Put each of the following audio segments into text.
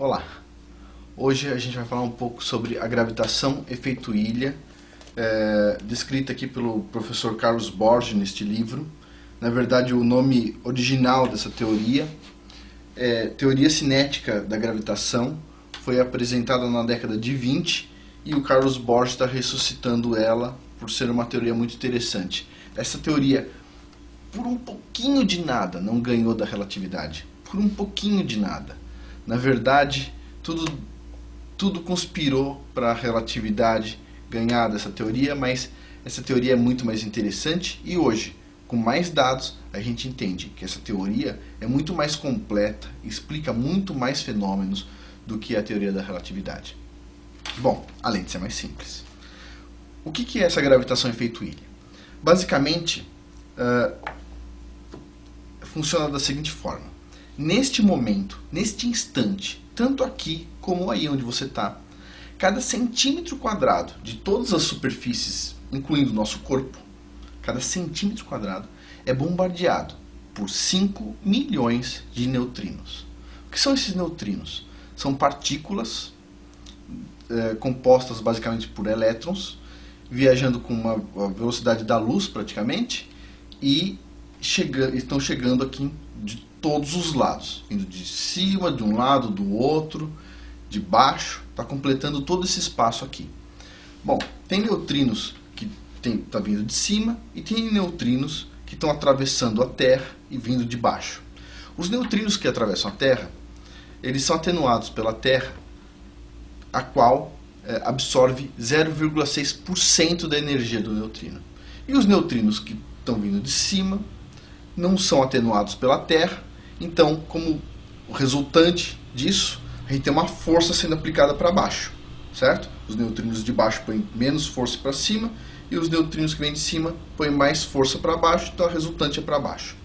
Olá, hoje a gente vai falar um pouco sobre a gravitação efeito ilha, descrita aqui pelo professor Carlos Borges neste livro. Na verdade, o nome original dessa teoria é Teoria Cinética da Gravitação, foi apresentada na década de 20 e o Carlos Borges está ressuscitando ela por ser uma teoria muito interessante. Essa teoria, por um pouquinho de nada, não ganhou da relatividade, por um pouquinho de nada. Na verdade, tudo conspirou para a relatividade ganhar dessa teoria, mas essa teoria é muito mais interessante e hoje, com mais dados, a gente entende que essa teoria é muito mais completa, explica muito mais fenômenos do que a teoria da relatividade. Bom, além de ser mais simples. O que é essa gravitação efeito ilha? Basicamente, funciona da seguinte forma. Neste momento, neste instante, tanto aqui como aí onde você está, cada centímetro quadrado de todas as superfícies, incluindo o nosso corpo, cada centímetro quadrado é bombardeado por 5 milhões de neutrinos. O que são esses neutrinos? São partículas compostas basicamente por elétrons, viajando com uma velocidade da luz praticamente, e estão chegando aqui de todos os lados, vindo de cima, de um lado, do outro, de baixo, está completando todo esse espaço aqui. Bom, tem neutrinos que estão vindo de cima e tem neutrinos que estão atravessando a Terra e vindo de baixo. Os neutrinos que atravessam a Terra, eles são atenuados pela Terra, a qual absorve 0,6% da energia do neutrino. E os neutrinos que estão vindo de cima não são atenuados pela Terra, então, como resultante disso, a gente tem uma força sendo aplicada para baixo, certo? Os neutrinos de baixo põem menos força para cima e os neutrinos que vêm de cima põem mais força para baixo, então a resultante é para baixo.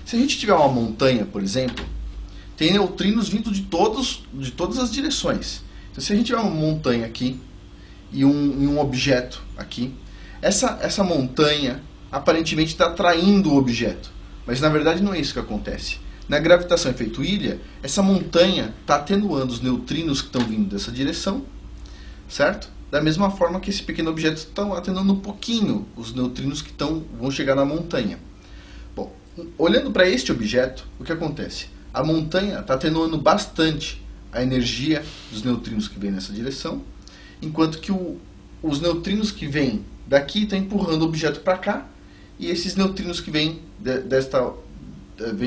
Se a gente tiver uma montanha, por exemplo, tem neutrinos vindo de todas as direções. Então, se a gente tiver uma montanha aqui e um objeto aqui, essa montanha aparentemente está atraindo o objeto, mas na verdade não é isso que acontece. Na gravitação efeito ilha, essa montanha está atenuando os neutrinos que estão vindo dessa direção, certo? Da mesma forma que esse pequeno objeto está atenuando um pouquinho os neutrinos que vão chegar na montanha. Bom, olhando para este objeto, o que acontece? A montanha está atenuando bastante a energia dos neutrinos que vêm nessa direção, enquanto que os neutrinos que vêm daqui estão empurrando o objeto para cá, e esses neutrinos que vêm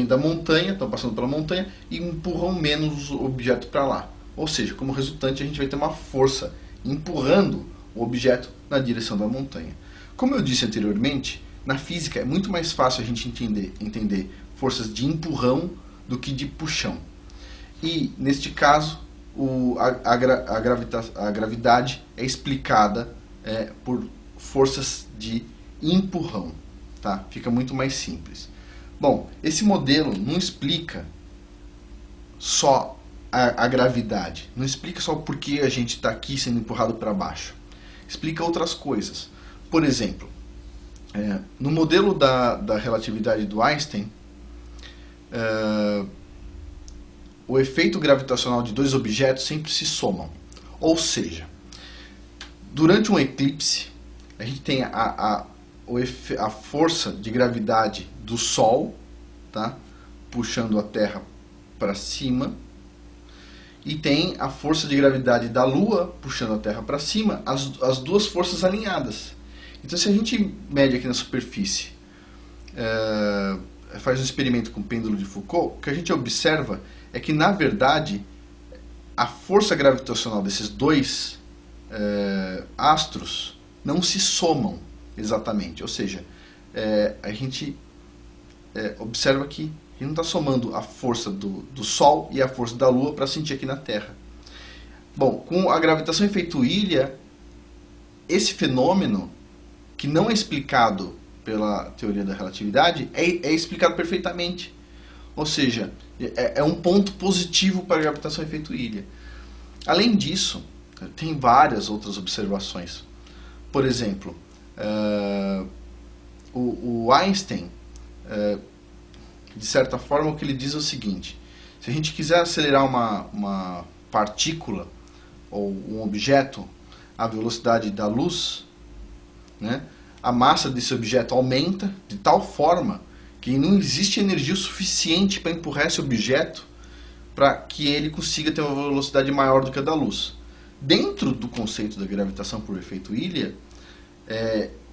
da montanha, estão passando pela montanha e empurram menos o objeto para lá. Ou seja, como resultante a gente vai ter uma força empurrando o objeto na direção da montanha. Como eu disse anteriormente, na física é muito mais fácil a gente entender forças de empurrão do que de puxão. E, neste caso, a gravidade é explicada por forças de empurrão. Tá? Fica muito mais simples. Bom, esse modelo não explica só a gravidade, não explica só o porquê a gente está aqui sendo empurrado para baixo. Explica outras coisas. Por exemplo, no modelo da relatividade do Einstein, o efeito gravitacional de dois objetos sempre se somam. Ou seja, durante um eclipse, a gente tem a força de gravidade do Sol, tá? Puxando a Terra para cima, e tem a força de gravidade da Lua puxando a Terra para cima, as duas forças alinhadas. Então, se a gente mede aqui na superfície, faz um experimento com o pêndulo de Foucault, o que a gente observa é que, na verdade, a força gravitacional desses dois astros não se somam exatamente, ou seja, a gente observa que a gente não está somando a força do Sol e a força da Lua para sentir aqui na Terra. Bom, com a gravitação efeito ilha, esse fenômeno, que não é explicado pela teoria da relatividade, é explicado perfeitamente. Ou seja, é um ponto positivo para a gravitação efeito ilha. Além disso, tem várias outras observações. Por exemplo, o Einstein, de certa forma, o que ele diz é o seguinte: se a gente quiser acelerar uma partícula ou um objeto à velocidade da luz, né, a massa desse objeto aumenta de tal forma que não existe energia suficiente para empurrar esse objeto para que ele consiga ter uma velocidade maior do que a da luz. Dentro do conceito da gravitação por efeito Ilha,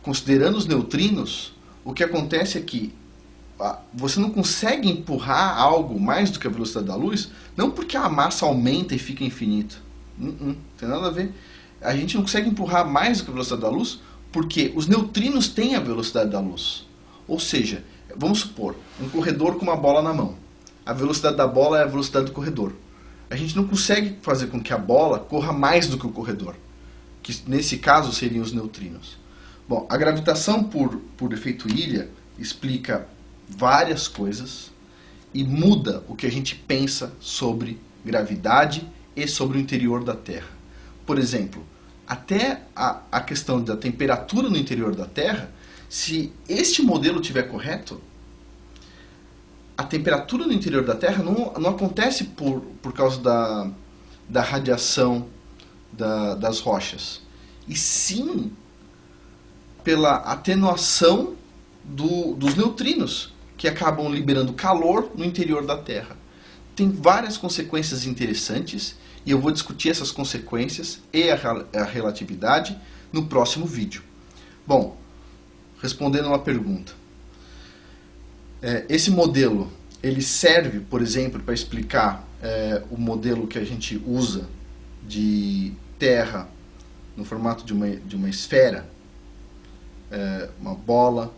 considerando os neutrinos, o que acontece é que você não consegue empurrar algo mais do que a velocidade da luz, não porque a massa aumenta e fica infinita. Não tem nada a ver. A gente não consegue empurrar mais do que a velocidade da luz porque os neutrinos têm a velocidade da luz. Ou seja, vamos supor, um corredor com uma bola na mão. A velocidade da bola é a velocidade do corredor. A gente não consegue fazer com que a bola corra mais do que o corredor, que nesse caso seriam os neutrinos. Bom, a gravitação por efeito Ilha explica várias coisas e muda o que a gente pensa sobre gravidade e sobre o interior da Terra. Por exemplo, até a questão da temperatura no interior da Terra, se este modelo estiver correto, a temperatura no interior da Terra não acontece por causa da radiação das rochas, e sim pela atenuação dos neutrinos, que acabam liberando calor no interior da Terra. Tem várias consequências interessantes, e eu vou discutir essas consequências e a relatividade no próximo vídeo. Bom, respondendo uma pergunta. Esse modelo, ele serve, por exemplo, para explicar o modelo que a gente usa de Terra no formato de uma esfera, uma bola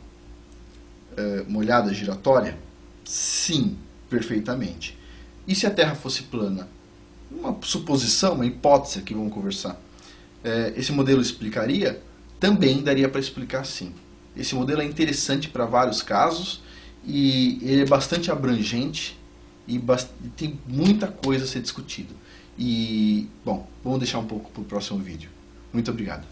molhada giratória? Sim, perfeitamente. E se a Terra fosse plana? Uma suposição, uma hipótese que vamos conversar. Esse modelo explicaria? Também daria para explicar sim. Esse modelo é interessante para vários casos e ele é bastante abrangente e tem muita coisa a ser discutida. E, bom, vamos deixar um pouco para o próximo vídeo. Muito obrigado.